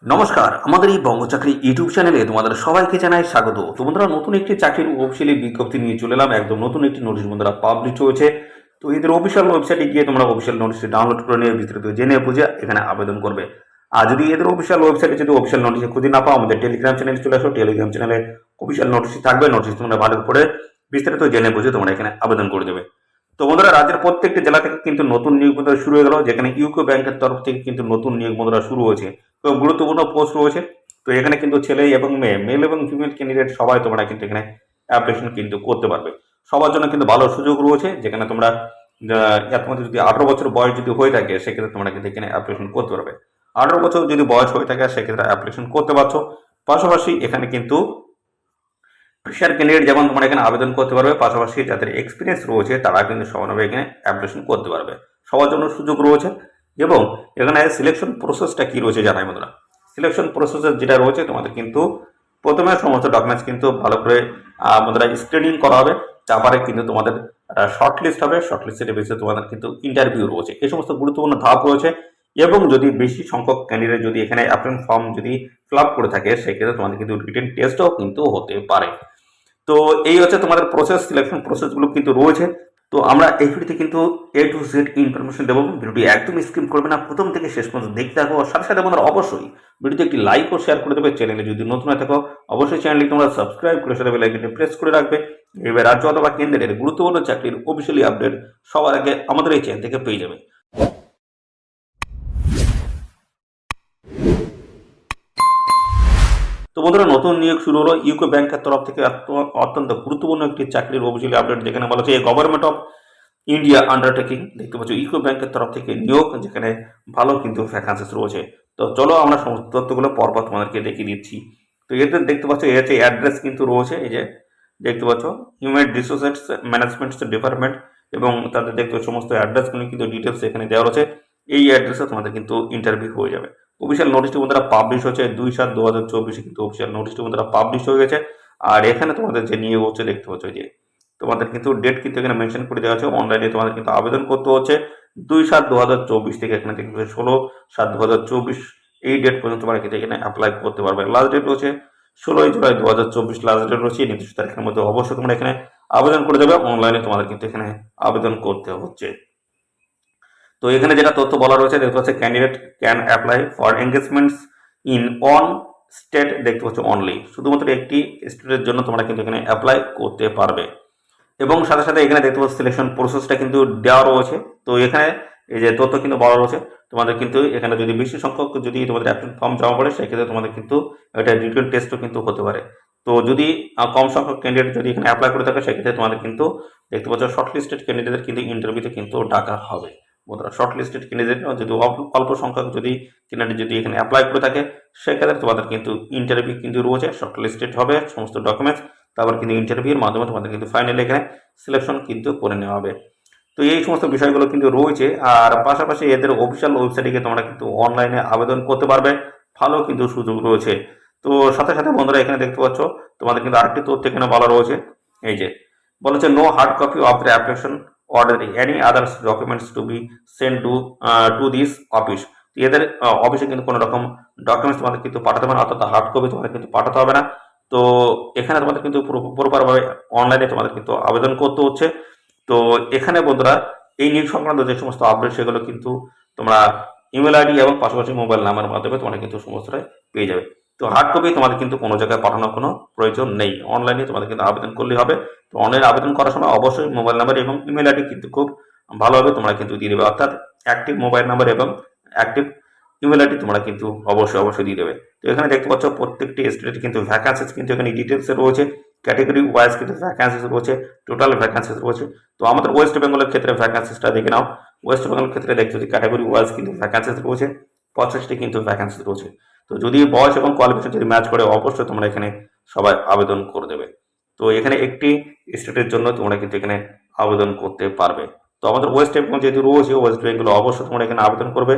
নমস্কার, আমাদের এই বঙ্গচাকরি ইউটিউব চ্যানেলে তোমাদের সবাইকে জানাই স্বাগত। তো বন্ধুরা, নতুন একটি চাকরির অফিসিয়ালি বিজ্ঞপ্তি নিয়ে চলে এলাম। একদম নতুন একটি নোটিশ বন্ধুরা পাবলিশ হয়েছে। তো এদের অফিসিয়াল ওয়েবসাইটে গিয়ে তোমরা অফিসিয়াল নোটিশটি ডাউনলোড করে নিয়ে বিস্তারিত জেনে বুঝে এখানে আবেদন করবে। আর যদি এদের অফিসিয়াল ওয়েবসাইটে যদি অফিসিয়াল নোটিশে খুঁজে না পাও, আমাদের টেলিগ্রাম চ্যানেলে চলে আসো। টেলিগ্রাম চ্যানেলে অফিসিয়াল নোটিশ থাকবে। নোটিশ তোমরা ভালো করে বিস্তারিত জেনে বুঝে তোমরা এখানে আবেদন করে দেবে। তো বন্ধুরা, রাজ্যের প্রত্যেকটি জেলা থেকে কিন্তু নতুন নিয়োগ বন্ধুরা শুরু হয়ে গেল, যেখানে ইউকো ব্যাংকের তরফ থেকে কিন্তু নতুন নিয়োগ বন্ধুরা শুরু হয়েছে। তো গুরুত্বপূর্ণ পোস্ট রয়েছে। তো এখানে কিন্তু ছেলে এবং মেয়ে, মেল এবং ফিমেল ক্যান্ডিডেট সবাই তোমরা কিন্তু এখানে অ্যাপ্লিকেশন কিন্তু করতে পারবে। সবার জন্য কিন্তু ভালো সুযোগ রয়েছে, যেখানে তোমরা এর মধ্যে যদি 18 বছর বয়স যদি হয়ে থাকে সেক্ষেত্রে তোমরা কিন্তু এখানে অ্যাপ্লিকেশন করতে পারবে। 18 বছর যদি বয়স হয়ে থাকে সেক্ষেত্রে অ্যাপ্লিকেশন করতে পারছো। পাশাপাশি এখানে কিন্তু ফ্রেশার ক্যান্ডিডেট যেমন তোমরা এখানে আবেদন করতে পারবে, পাশাপাশি যাদের এক্সপিরিয়েন্স রয়েছে তারা কিন্তু সমানভাবে এখানে অ্যাপ্লিকেশন করতে পারবে। সবার জন্য সুযোগ রয়েছে। এবং এখানে সিলেকশন প্রসেসটা কি রয়েছে জানাই বন্ধুরা। সিলেকশন প্রসেসের যেটা রয়েছে, তোমাদের কিন্তু প্রথমে সমস্ত ডকুমেন্টস কিন্তু ভালো করে বন্ধুরা স্ক্রিনিং করা হবে। তারপরে কিন্তু তোমাদের শর্ট লিস্ট হবে। শর্ট লিস্টের বেসিসে তোমাদের কিন্তু ইন্টারভিউ রয়েছে। এই সমস্ত গুরুত্বপূর্ণ ধাপ রয়েছে। এবং যদি বেশি সংখ্যক ক্যান্ডিডেট যদি এখানে অ্যাপ্লিকেশন ফর্ম যদি ফিল আপ করে থাকে সেক্ষেত্রে তোমাদের কিন্তু রিটেন টেস্টও কিন্তু হতে পারে। তো এই হচ্ছে তোমাদের প্রসেস, সিলেকশন প্রসেসগুলো কিন্তু রয়েছে। তো আমরা এই ভিডিওতে কিন্তু A to Z ইনফরমেশন দেবো। ভিডিওটি একদম স্কিপ করবে না, প্রথম থেকে শেষ পর্যন্ত দেখতে থাকো। সাথে সাথে আমাদের অবশ্যই ভিডিওতে একটি লাইক ও শেয়ার করে দেবে। চ্যানেলে যদি নতুন হয়ে থাকো অবশ্যই চ্যানেলটি তোমরা সাবস্ক্রাইব করে সাথে বেল আইকনটি প্রেস করে রাখবে। এবার রাজ্য অথবা কেন্দ্রের গুরুত্বপূর্ণ চাকরির অফিসিয়ালি আপডেট সবার আগে আমাদের এই চ্যানেল থেকে পেয়ে যাবে। তো বন্ধুরা, নতুন নিয়োগ শুরু হলো ইউকো ব্যাংকের তরফ থেকে। অত্যন্ত গুরুত্বপূর্ণ একটি চাকরির অফিসিয়ালি আপডেট, যেখানে বলা হচ্ছে গভর্নমেন্ট অফ ইন্ডিয়া আন্ডারটেকিং। দেখতে পাচ্ছ ইউকো ব্যাংকের তরফ থেকে নিয়োগ, যেখানে ভালো কিন্তু ভ্যাকান্সিস রয়েছে। তো চলো আমরা সমস্ত তথ্যগুলো পরপর তোমাদেরকে দেখিয়ে দিচ্ছি। তো এতে দেখতে পাচ্ছ এর হচ্ছে অ্যাড্রেস কিন্তু রয়েছে। এই যে দেখতে পাচ্ছ হিউম্যান রিসোর্সেস ম্যানেজমেন্ট ডিপার্টমেন্ট, এবং তাদের দেখতে সমস্ত অ্যাড্রেসগুলো কিন্তু ডিটেলস এখানে দেওয়া রয়েছে। এই অ্যাড্রেসে তোমাদের কিন্তু ইন্টারভিউ হয়ে যাবে। অফিসিয়াল নোটিশটি বন্ধুরা পাবলিশ হচ্ছে 2/7/2024 কিন্তু অফিসিয়াল নোটিশটি বন্ধুরা পাবলিশ হয়ে গেছে। আর এখানে তোমাদের যে নিয়োগ হচ্ছে দেখতে পাচ্ছ যে তোমাদের কিন্তু ডেট কিন্তু এখানে মেনশন করে দেওয়া আছে। অনলাইনে তোমাদের কিন্তু আবেদন করতে হচ্ছে 2/7/2024 থেকে এখানে দেখতে পাচ্ছ 16/7/2024 এই ডেট পর্যন্ত তোমরা কিন্তু এখানে অ্যাপ্লাই করতে পারবে। লাস্ট ডেট হচ্ছে 16 জুলাই 2024 লাস্ট ডেট রয়েছে। নির্দিষ্ট তারিখের মধ্যে অবশ্যই তোমরা এখানে আবেদন করে দেবে। অনলাইনে তোমাদের কিন্তু এখানে আবেদন করতে হচ্ছে। তো এখানে যেটা তথ্য বলা রয়েছে দেখতে পাচ্ছি candidate can apply for engagements in on state. দেখতে পাচ্ছ অনলি, শুধুমাত্র একটি স্টেটের জন্য তোমরা কিন্তু এখানে অ্যাপ্লাই করতে পারবে। এবং সাথে সাথে এখানে দেখতে পাচ্ছ সিলেকশন প্রসেসটা কিন্তু দেওয়া রয়েছে। তো এখানে এই যে তথ্য কিন্তু বলা রয়েছে, তোমাদের কিন্তু এখানে যদি বেশি সংখ্যক যদি তোমাদের অ্যাপ্লিকেশন ফর্ম জমা পড়ে সেক্ষেত্রে তোমাদের কিন্তু এটা রিটেন টেস্টও কিন্তু হতে পারে। তো যদি কম সংখ্যক ক্যান্ডিডেট যদি এখানে অ্যাপ্লাই করে থাকে সেক্ষেত্রে তোমাদের কিন্তু দেখতে পাচ্ছ শর্ট লিস্টেড ক্যান্ডিডেটদের কিন্তু ইন্টারভিউতে কিন্তু ডাকা হবে। বন্ধুরা, শর্ট লিস্টেড ক্যান্ডিডেট যদি অল্প সংখ্যক যদি ক্যান্ডিডেট যদি এখানে অ্যাপ্লাই করে থাকে সেক্ষেত্রে তোমাদের কিন্তু ইন্টারভিউ কিন্তু রয়েছে। শর্ট লিস্টেড হবে সমস্ত ডকুমেন্টস, তারপর কিন্তু ইন্টারভিউর মাধ্যমে তোমাদের কিন্তু ফাইনালি এখানে সিলেকশন কিন্তু করে নেওয়া হবে। তো এই সমস্ত বিষয়গুলো কিন্তু রয়েছে। আর পাশাপাশি এদের অফিসিয়াল ওয়েবসাইটে গিয়ে তোমরা কিন্তু অনলাইনে আবেদন করতে পারবে। ভালো কিন্তু সুযোগ রয়েছে। তো সাথে সাথে বন্ধুরা এখানে দেখতে পাচ্ছ তোমাদের কিন্তু আরেকটি তথ্য এখানে বলা রয়েছে। এই যে বলা হচ্ছে no hard copy of the application order any others documents to be send to this office. এদের অফিসে কিন্তু কোনো রকম ডকুমেন্টস তোমাদের কিন্তু পাঠাতে হবে না, অর্থাৎ হার্ড কপি তোমাদের কিন্তু পাঠাতে হবে না। তো এখানে তোমাদের কিন্তু পুরোপুরভাবে অনলাইনে তোমাদের কিন্তু আবেদন করতে হচ্ছে। তো এখানে বন্ধুরা এই নিয়োগ সংক্রান্ত যে সমস্ত আপডেট সেগুলো কিন্তু তোমরা ইমেল আইডি এবং পাশাপাশি মোবাইল নাম্বারের মাধ্যমে তোমরা কিন্তু সমস্তটাই পেয়ে যাবে। তো হার্ড কপি তোমাদের কিন্তু কোনো জায়গায় পাঠানোর কোনো প্রয়োজন নেই, অনলাইনে তোমাদের কিন্তু আবেদন করলেই হবে। তো অনলাইনে আবেদন করার সময় অবশ্যই মোবাইল নাম্বার এবং ইমেল আইডি কিন্তু খুব ভালোভাবে তোমরা কিন্তু দিয়ে দেবে, অর্থাৎ অ্যাক্টিভ মোবাইল নাম্বার এবং অ্যাক্টিভ ইমেল আইডি তোমরা কিন্তু অবশ্যই দিয়ে দেবে। তো এখানে দেখতে পাচ্ছ প্রত্যেকটি স্টেটে কিন্তু ভ্যাকান্সিস কিন্তু এখানে ডিটেলসে রয়েছে। ক্যাটেগরি ওয়াইজ কিন্তু ভ্যাকান্সিস রয়েছে, টোটাল ভ্যাকান্সিস রয়েছে। তো আমাদের ওয়েস্ট বেঙ্গলের ক্ষেত্রে ভ্যাকান্সিসটা দেখে নাও। ওয়েস্ট বেঙ্গলের ক্ষেত্রে দেখতে পাচ্ছি ক্যাটেগরি ওয়াইজ কিন্তু ভ্যাকান্সিস রয়েছে, 25টি কিন্তু ভ্যাকান্সিস রয়েছে। তো যদি বয়স এবং কোয়ালিফিকেশন যদি ম্যাচ করে অবশ্যই তোমরা এখানে সবাই আবেদন করে দেবে। তো এখানে একটি স্টেটের জন্য তোমরা কিন্তু এখানে আবেদন করতে পারবে। তো আমাদের ওয়েস্ট বেঙ্গল যেহেতু রয়েছে, ওয়েস্ট বেঙ্গল অবশ্যই তোমরা এখানে আবেদন করবে।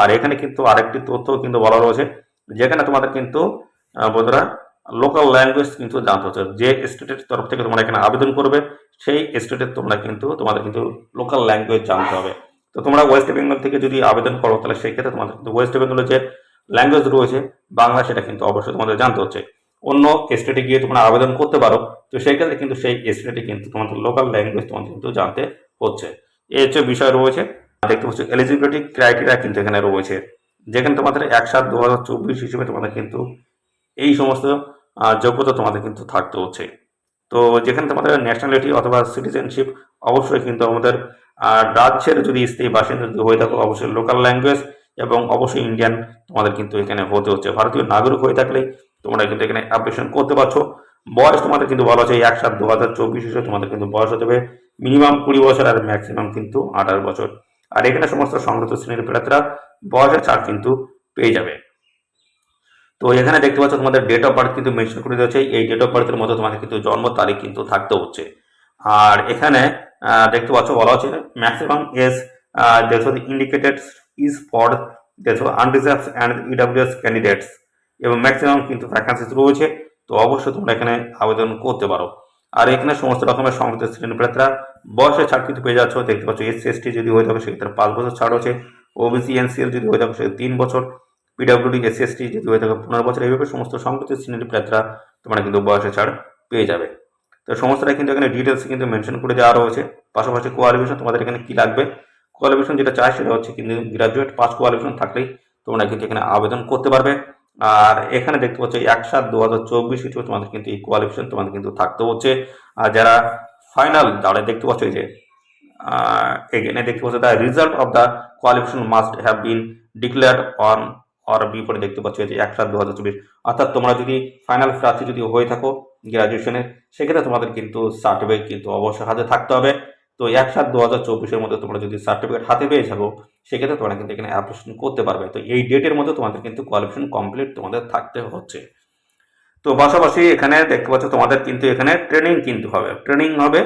আর এখানে কিন্তু আরেকটি তথ্য কিন্তু বলা রয়েছে, যেখানে তোমাদের কিন্তু বন্ধুরা লোকাল ল্যাঙ্গুয়েজ কিন্তু জানতে হচ্ছে। যে স্টেটের তরফ থেকে তোমরা এখানে আবেদন করবে সেই স্টেটের তোমাদের কিন্তু লোকাল ল্যাঙ্গুয়েজ জানতে হবে। তো তোমরা ওয়েস্ট বেঙ্গল থেকে যদি আবেদন করো তাহলে সেই ক্ষেত্রে তোমাদের কিন্তু ওয়েস্ট বেঙ্গলের যে ল্যাঙ্গুয়েজ রয়েছে বাংলা, সেটা কিন্তু অবশ্যই তোমাদের জানতে হচ্ছে। অন্য স্টেটে গিয়ে তোমরা আবেদন করতে পারো, তো সেই ক্ষেত্রে কিন্তু সেই স্টেটে কিন্তু তোমাদের লোকাল ল্যাঙ্গুয়েজ তোমাদের কিন্তু জানতে হচ্ছে। এই হচ্ছে বিষয় রয়েছে। দেখতে পাচ্ছ এলিজিবিলিটি ক্রাইটেরিয়া কিন্তু এখানে রয়েছে, যেখানে তোমাদের 1/7/2024 হিসেবে তোমাদের কিন্তু এই সমস্ত যোগ্যতা তোমাদের কিন্তু থাকতে হচ্ছে। তো যেখানে তোমাদের ন্যাশনালিটি অথবা সিটিজেনশিপ অবশ্যই কিন্তু আমাদের রাজ্যের যদি স্থায়ী বাসিন্দা যদি হয়ে থাকো অবশ্যই লোকাল ল্যাঙ্গুয়েজ এবং অবশ্যই ইন্ডিয়ান তোমাদের কিন্তু এখানে হতে হচ্ছে। ভারতীয় নাগরিক হয়ে থাকলে তোমরা কিন্তু এখানে অ্যাপ্লিকেশন করতে পারছো। বয়স তোমাদের কিন্তু বলা হচ্ছে 1/7/2024 হিসেবে তোমাদের কিন্তু বয়স হতে হবে মিনিমাম 20 বছর আর ম্যাক্সিমাম কিন্তু 28 বছর। আর এখানে সমস্ত সংগত শ্রেণীর প্রার্থীরা বয়সের ছাড় কিন্তু পেয়ে যাবে। তো এখানে দেখতে পাচ্ছ তোমাদের ডেট অফ বার্থ কিন্তু মেনশন করে দিয়েছে। এই ডেট অফ বার্থের মধ্যে তোমাদের কিন্তু জন্ম তারিখ কিন্তু থাকতে হচ্ছে। আর এখানে দেখতে পাচ্ছ বলা হচ্ছে ম্যাক্সিমাম এজ দেখো ইন্ডিকেটেড ইজ ফর দেখো আনরিজার্ভ অ্যান্ড ইডব্লিউএস ক্যান্ডিডেটস এবং ম্যাক্সিমাম কিন্তু ভ্যাকান্সিস রয়েছে। তো অবশ্যই তোমরা এখানে আবেদন করতে পারো। আর এখানে সমস্ত রকমের সংগঠিত শ্রেণী প্রার্থীরা বয়সের ছাড় কিন্তু পেয়ে যাচ্ছ। দেখতে পাচ্ছ SC/ST যদি হয়ে থাকে সেক্ষেত্রে 5 বছর ছাড় হচ্ছে, OBC NCL যদি হয়ে থাকে সেক্ষেত্রে 3 বছর, PWD SC/ST যদি হয়ে থাকে 15 বছর। এইভাবে সমস্ত সংগঠিত শ্রেণীর প্রার্থীরা তোমরা কিন্তু বয়সের ছাড় পেয়ে যাবে। তো সমস্তটা কিন্তু এখানে ডিটেলস কিন্তু মেনশন করে দেওয়া রয়েছে। পাশাপাশি কোয়ালিফিকেশন তোমাদের এখানে কি লাগবে, কোয়ালিফিকেশন যেটা চাই সেটা হচ্ছে কিন্তু গ্রাজুয়েট পাস কোয়ালিফিকেশন থাকলেই তোমরা কিন্তু এখানে আবেদন করতে পারবে। আর এখানে দেখতে পাচ্ছ 1/7/2024 হিসেবে তোমাদের কিন্তু এই কোয়ালিফিকেশন তোমাদের কিন্তু থাকতে হচ্ছে। আর যারা ফাইনাল যারা দেখতে পাচ্ছ এই যে এখানে দেখতে পাচ্ছ the result of the qualification must have been declared on or before দেখতে পাচ্ছ যে 1/7/2024। অর্থাৎ তোমরা যদি ফাইনাল প্রার্থী যদি হয়ে থাকো গ্রাজুয়েশনের সেক্ষেত্রে তোমাদের কিন্তু সার্টিফিকেট কিন্তু অবশ্যই হাতে থাকতে হবে। তো 1/7/2024 মধ্যে তোমরা যদি সার্টিফিকেট হাতে পেয়ে থাকো সেক্ষেত্রে তোমরা কিন্তু এখানে অ্যাপ্লিকেশন করতে পারবে। তো এই ডেটের মধ্যে তোমাদের কিন্তু কোয়ালিফিকেশন কমপ্লিট তোমাদের থাকতে হচ্ছে। তো পাশাপাশি এখানে দেখতে পাচ্ছ তোমাদের কিন্তু এখানে ট্রেনিং কিন্তু হবে, ট্রেনিং হবে।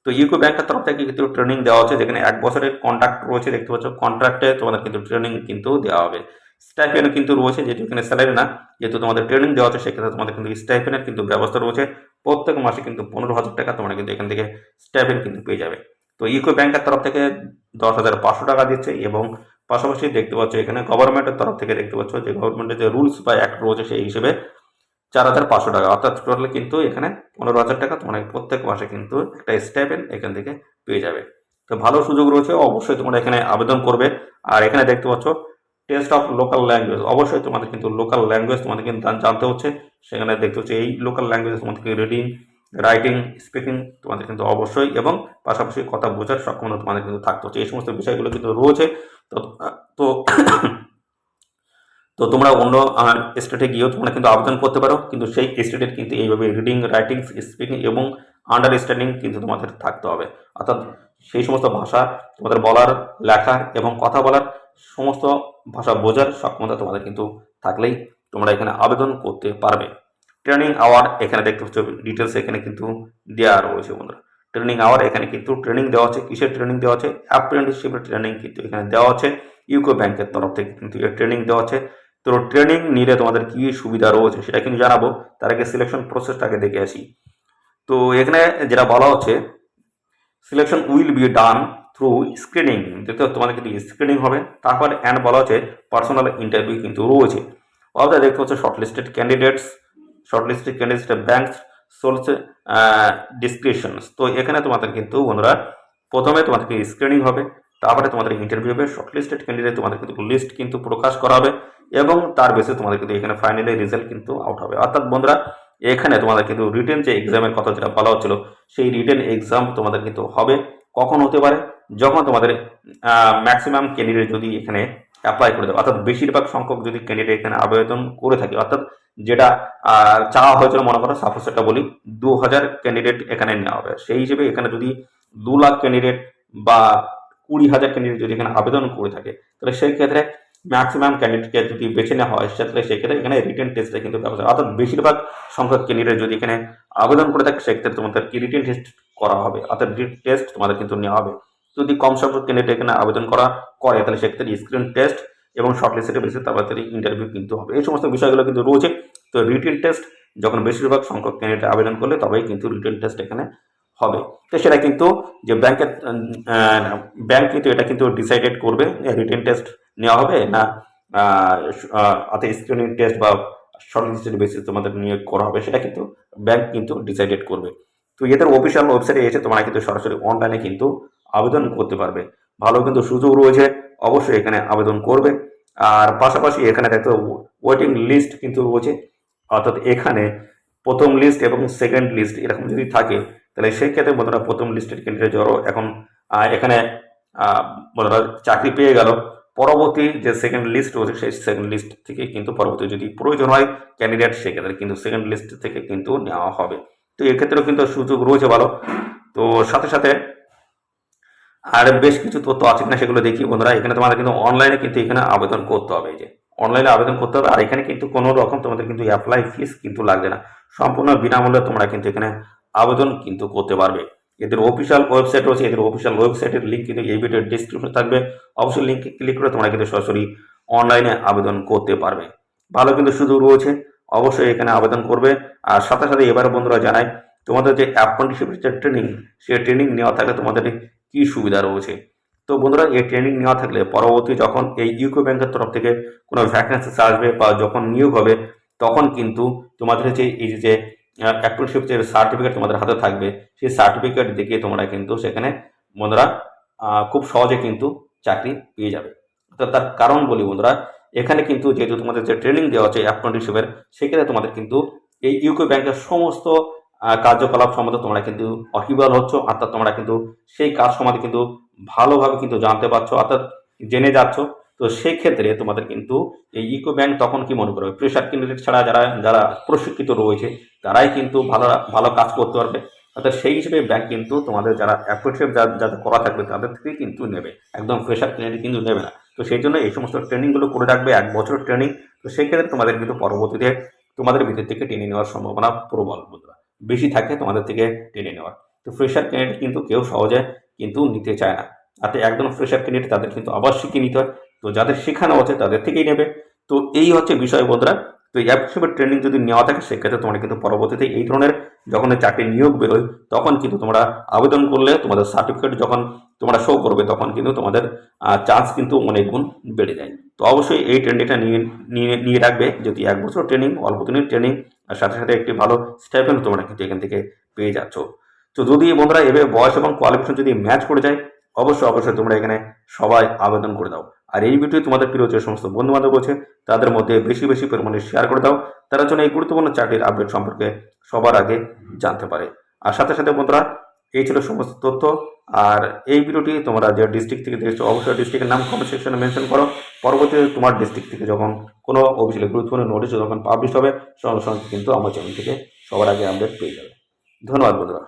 তো ইউকো ব্যাংকের তরফ থেকে কিন্তু ট্রেনিং দেওয়া হচ্ছে, যেখানে 1 বছরের কন্ট্রাক্ট রয়েছে। দেখতে পাচ্ছ কন্ট্রাক্টে তোমাদের কিন্তু ট্রেনিং কিন্তু দেওয়া হবে। স্টাইপেন্ড কিন্তু রয়েছে, যেহেতু এখানে স্যালারি না, যেহেতু তোমাদের ট্রেনিং দেওয়া হচ্ছে সেক্ষেত্রে তোমাদের কিন্তু স্টাইপেন্ডের কিন্তু ব্যবস্থা রয়েছে। প্রত্যেক মাসে কিন্তু 15,000 টাকা তোমরা কিন্তু এখান থেকে স্টাইপেন্ড কিন্তু পেয়ে যাবে। তো ইউকো ব্যাংকের তরফ থেকে 10,500 টাকা দিচ্ছে এবং পাশাপাশি দেখতে পাচ্ছ এখানে গভর্নমেন্টের তরফ থেকে দেখতে পাচ্ছ যে গভর্নমেন্টের যে রুলস বা অ্যাক্ট রয়েছে সেই হিসেবে 4,500 টাকা, অর্থাৎ টোটালি কিন্তু এখানে 15,000 টাকা তোমরা প্রত্যেক মাসে কিন্তু একটা স্টাইপেন্ড এখান থেকে পেয়ে যাবে। তো ভালো সুযোগ রয়েছে, অবশ্যই তোমরা এখানে আবেদন করবে। আর এখানে দেখতে পাচ্ছ টেস্ট অফ লোকাল ল্যাঙ্গুয়েজ, অবশ্যই তোমাদের কিন্তু লোকাল ল্যাঙ্গুয়েজ তোমাদের কিন্তু জানতে হচ্ছে। সেখানে দেখতে হচ্ছে এই লোকাল ল্যাঙ্গুয়েজ তোমাদেরকে রিডিং, রাইটিং, স্পিকিং তোমাদের কিন্তু অবশ্যই এবং পাশাপাশি কথা বোঝার সক্ষমতা তোমাদের কিন্তু থাকতে হচ্ছে। এই সমস্ত বিষয়গুলো কিন্তু রয়েছে। তো তো তো তোমরা অন্য স্টেটে গিয়েও তোমরা কিন্তু আবেদন করতে পারো, কিন্তু সেই স্টেটের কিন্তু এইভাবে রিডিং, রাইটিং, স্পিকিং এবং আন্ডারস্ট্যান্ডিং কিন্তু তোমাদের থাকতে হবে। অর্থাৎ সেই সমস্ত ভাষা তোমাদের বলার, লেখা এবং কথা বলার সমস্ত ভাষা বোঝার সক্ষমতা তোমাদের কিন্তু থাকলেই তোমরা এখানে আবেদন করতে পারবে। ট্রেনিং আওয়ার এখানে দেখতে পাচ্ছ ডিটেলস এখানে কিন্তু দেওয়া রয়েছে বন্ধুরা। ট্রেনিং আওয়ার এখানে কিন্তু ট্রেনিং দেওয়া হচ্ছে, কিসের ট্রেনিং দেওয়া হচ্ছে, অ্যাপ্রেন্টিসশিপের ট্রেনিং কিন্তু এখানে দেওয়া হচ্ছে। ইউকো ব্যাংকের তরফ থেকে কিন্তু এর ট্রেনিং দেওয়া হচ্ছে। তো ট্রেনিং নিলে তোমাদের কি সুবিধা রয়েছে সেটা কিন্তু জানাবো, তার আগে সিলেকশন প্রসেসটাকে দেখে আসি। তো এখানে যেটা বলা হচ্ছে selection will be done through screening, যেহেতু তোমাদের কিন্তু স্ক্রিনিং হবে। তারপর অ্যান্ড বলা হচ্ছে পার্সোনাল ইন্টারভিউ কিন্তু রয়েছে। অর্থাৎ দেখতে হচ্ছে shortlisted candidates banks soles descriptions. তো এখানে তোমাদের কিন্তু বন্ধুরা প্রথমে তোমাদেরকে স্ক্রিনিং হবে, তারপরে তোমাদের ইন্টারভিউ হবে। শর্টলিস্টেড ক্যান্ডিডেট তোমাদের কিন্তু লিস্ট কিন্তু প্রকাশ করা হবে এবং তার বেসে তোমাদের কিন্তু এখানে ফাইনালি রেজাল্ট কিন্তু আউট হবে। অর্থাৎ বন্ধুরা এখানে তোমাদের কিন্তু রিটেন যে এক্সামের কথা যেটা বলা হচ্ছিল সেই রিটেন এক্সাম তোমাদের কিন্তু হবে। কখন হতে পারে, যখন তোমাদের ম্যাক্সিমাম ক্যান্ডিডেট যদি এখানে অ্যাপ্লাই করে দেবে, অর্থাৎ বেশিরভাগ সংখ্যক যদি ক্যান্ডিডেট এখানে আবেদন করে থাকে, অর্থাৎ যেটা চাওয়া হয়েছিল মনে করো সাপোজ একটা বলি 2,000 ক্যান্ডিডেট এখানে নেওয়া হবে, সেই হিসেবে এখানে যদি 2 লাখ ক্যান্ডিডেট বা 20,000 ক্যান্ডিডেট যদি এখানে আবেদন করে থাকে তাহলে সেই ক্ষেত্রে ম্যাক্সিমাম ক্যান্ডিডেটকে যদি বেছে নেওয়া হয় সেক্ষেত্রে এখানে রিটেন টেস্টে কিন্তু ব্যবস্থা, অর্থাৎ বেশিরভাগ সংখ্যক ক্যান্ডিডেট যদি এখানে আবেদন করে থাকে সেক্ষেত্রে তোমাদের রিটেন টেস্ট করা হবে, অর্থাৎ রিটেন টেস্ট তোমাদের কিন্তু নেওয়া হবে। যদি কম সংখ্যক ক্যান্ডিডেট এখানে আবেদন করে তাহলে সেক্ষেত্রে স্ক্রিন টেস্ট এবং শর্টলিস্টের বেশি তাড়াতাড়ি ইন্টারভিউ কিন্তু হবে। এই সমস্ত বিষয়গুলো কিন্তু রয়েছে। তো রিটেন টেস্ট যখন বেশিরভাগ সংখ্যক ক্যান্ডিডেট আবেদন করলে তবেই কিন্তু রিটেন টেস্ট এখানে হবে। তো সেটা কিন্তু যে ব্যাংক কিন্তু এটা কিন্তু ডিসাইডেড করবে রিটেন টেস্ট নেওয়া হবে না অর্থাৎ স্ক্রিনিং টেস্ট বা শর্ট লিস্টেড বেসিস তোমাদের নিয়োগ করা হবে, সেটা কিন্তু ব্যাংক কিন্তু ডিসাইডেড করবে। তো এদের অফিসিয়াল ওয়েবসাইটে এসে তোমরা কিন্তু সরাসরি অনলাইনে কিন্তু আবেদন করতে পারবে। ভালো কিন্তু সুযোগ রয়েছে, অবশ্যই এখানে আবেদন করবে। আর পাশাপাশি এখানে দেখো ওয়েটিং লিস্ট কিন্তু রয়েছে, অর্থাৎ এখানে প্রথম লিস্ট এবং সেকেন্ড লিস্ট এরকম যদি থাকে, তাহলে সেই ক্ষেত্রে বন্ধুরা প্রথম লিস্টের ক্যান্ডিডেট যারা এখন এখানে বন্ধুরা চাকরি পেয়ে গেল, পরবর্তী যে সেকেন্ড লিস্ট রয়েছে সেই সেকেন্ড লিস্ট থেকে কিন্তু পরবর্তী যদি প্রয়োজন হয় ক্যান্ডিডেট, সেক্ষেত্রে কিন্তু সেকেন্ড লিস্ট থেকে কিন্তু নেওয়া হবে। তো এক্ষেত্রেও কিন্তু সুযোগ রয়েছে ভালো। তো সাথে সাথে আর বেশ কিছু তথ্য আছে কিনা সেগুলো দেখি বন্ধুরা। এখানে তোমাদের কিন্তু অনলাইনে কিন্তু এখানে আবেদন করতে হবে, এই যে অনলাইনে আবেদন করতে হবে। আর এখানে কিন্তু কোনো রকম তোমাদের কিন্তু অ্যাপ্লাই ফিস কিন্তু লাগবে না, সম্পূর্ণ বিনামূল্যে তোমরা কিন্তু এখানে আবেদন কিন্তু করতে পারবে। এদের অফিসিয়াল ওয়েবসাইট রয়েছে, এদের অফিসিয়াল ওয়েবসাইটের লিঙ্ক কিন্তু এই ভিডিওর ডিসক্রিপশনে থাকবে, অবশ্যই লিঙ্কে ক্লিক করে তোমরা কিন্তু সরাসরি অনলাইনে আবেদন করতে পারবে। ভালো কিন্তু সুযোগ রয়েছে, অবশ্যই এখানে আবেদন করবে। আর সাথে সাথে এবারে বন্ধুরা জানাই, তোমাদের যে অ্যাপ্রেন্টিসশিপের যে ট্রেনিং, সেই ট্রেনিং নেওয়া থাকলে তোমাদের কি সুবিধা রয়েছে। তো বন্ধুরা এই ট্রেনিং নেওয়া থাকলে পরবর্তী যখন এই ইউকো ব্যাংকের তরফ থেকে কোনো ভ্যাকেন্সি আসবে বা যখন নিয়োগ হবে, তখন কিন্তু তোমাদের যে এই যে অ্যাপ্রেন্টিসশিপ যে সার্টিফিকেট তোমাদের হাতে থাকবে, সেই সার্টিফিকেট দেখিয়ে তোমরা কিন্তু সেখানে বন্ধুরা খুব সহজে কিন্তু চাকরি পেয়ে যাবে। তো তার কারণ বলি বন্ধুরা, এখানে কিন্তু যেহেতু তোমাদের যে ট্রেনিং দেওয়া হচ্ছে অ্যাপ্রেন্টিসশিপের, সেক্ষেত্রে তোমাদের কিন্তু এই ইউকো ব্যাংকের সমস্ত কার্যকলাপ সম্বন্ধে তোমরা কিন্তু ওয়াকিবহাল হচ্ছ, অর্থাৎ তোমরা কিন্তু সেই কাজ সম্বন্ধে কিন্তু ভালোভাবে কিন্তু জানতে পারছো, অর্থাৎ জেনে যাচ্ছ। তো সেই ক্ষেত্রে তোমাদের কিন্তু এই ইউকো ব্যাংক তখন কি মনে করবে, প্রেশার ক্যান্ডিডেট ছাড়া যারা যারা প্রশিক্ষিত রয়েছে তারাই কিন্তু ভালো ভালো কাজ করতে পারবে। অর্থাৎ সেই হিসেবে ব্যাংক কিন্তু তোমাদের যারা অ্যাপ্রেন্টিসশিপ যাদের করা থাকবে তাদের থেকেই কিন্তু নেবে, একদম ফ্রেশার ক্যান্ডিডেট কিন্তু নেবে না। তো সেই জন্য এই সমস্ত ট্রেনিংগুলো করে রাখবে, 1 বছরের ট্রেনিং। তো সেই ক্ষেত্রে তোমাদের কিন্তু পরবর্তীতে তোমাদের ভিতর থেকে টেনে নেওয়ার সম্ভাবনা প্রবল বন্ধুরা, বেশি থাকে তোমাদের থেকে টেনে নেওয়ার। তো ফ্রেশার ক্যান্ডিডেট কিন্তু কেউ সহজে কিন্তু নিতে চায় না, আর একদম ফ্রেশার ক্যান্ডিডেট তাদের কিন্তু আবার শিখে নিতে হয়। তো যাদের শেখানো আছে তাদের থেকেই নেবে। তো এই হচ্ছে বিষয় বন্ধুরা। তো এই অ্যাপ্রেন্টিসশিপের ট্রেনিং যদি নেওয়া থাকে, সেক্ষেত্রে তোমরা কিন্তু পরবর্তীতে এই ধরনের যখন চাকরি নিয়োগ বেরোয়, তখন কিন্তু তোমরা আবেদন করলে তোমাদের সার্টিফিকেট যখন তোমরা শো করবে, তখন কিন্তু তোমাদের চান্স কিন্তু অনেক গুণ বেড়ে যায়। তো অবশ্যই এই ট্রেনিংটা নিয়ে রাখবে, যদি 1 বছর ট্রেনিং, অল্প দিনের ট্রেনিং, আর সাথে সাথে একটি ভালো স্টাইপেন্ড তোমরা কিন্তু এখান থেকে পেয়ে যাচ্ছ। তো যদি বন্ধুরা এভাবে বয়স এবং কোয়ালিফিকেশন যদি ম্যাচ করে যায়, অবশ্যই অবশ্যই তোমরা এখানে সবাই আবেদন করে দাও। আর এই ভিডিও তোমাদের প্রিয় যে সমস্ত বন্ধু বান্ধব আছে তাদের মধ্যে বেশি বেশি পরিমাণে শেয়ার করে দাও, তারা যেন এই গুরুত্বপূর্ণ চাকরির আপডেট সম্পর্কে সবার আগে জানতে পারে। আর সাথে সাথে বন্ধুরা এই ছিল সমস্ত তথ্য। আর এই ভিডিওটি তোমরা যে ডিস্ট্রিক্ট থেকে দেখছো, অবশ্যই ডিস্ট্রিক্টের নাম কমেন্ট সেকশনে মেনশন করো। পরবর্তীতে তোমার ডিস্ট্রিক্ট থেকে যখন কোনো অফিসিয়ালি গুরুত্বপূর্ণ নোটিশ যখন পাবলিশ হবে, সঙ্গে সঙ্গে কিন্তু আমার চ্যানেল থেকে সবার আগে আপডেট পেয়ে যাবে। ধন্যবাদ বন্ধুরা।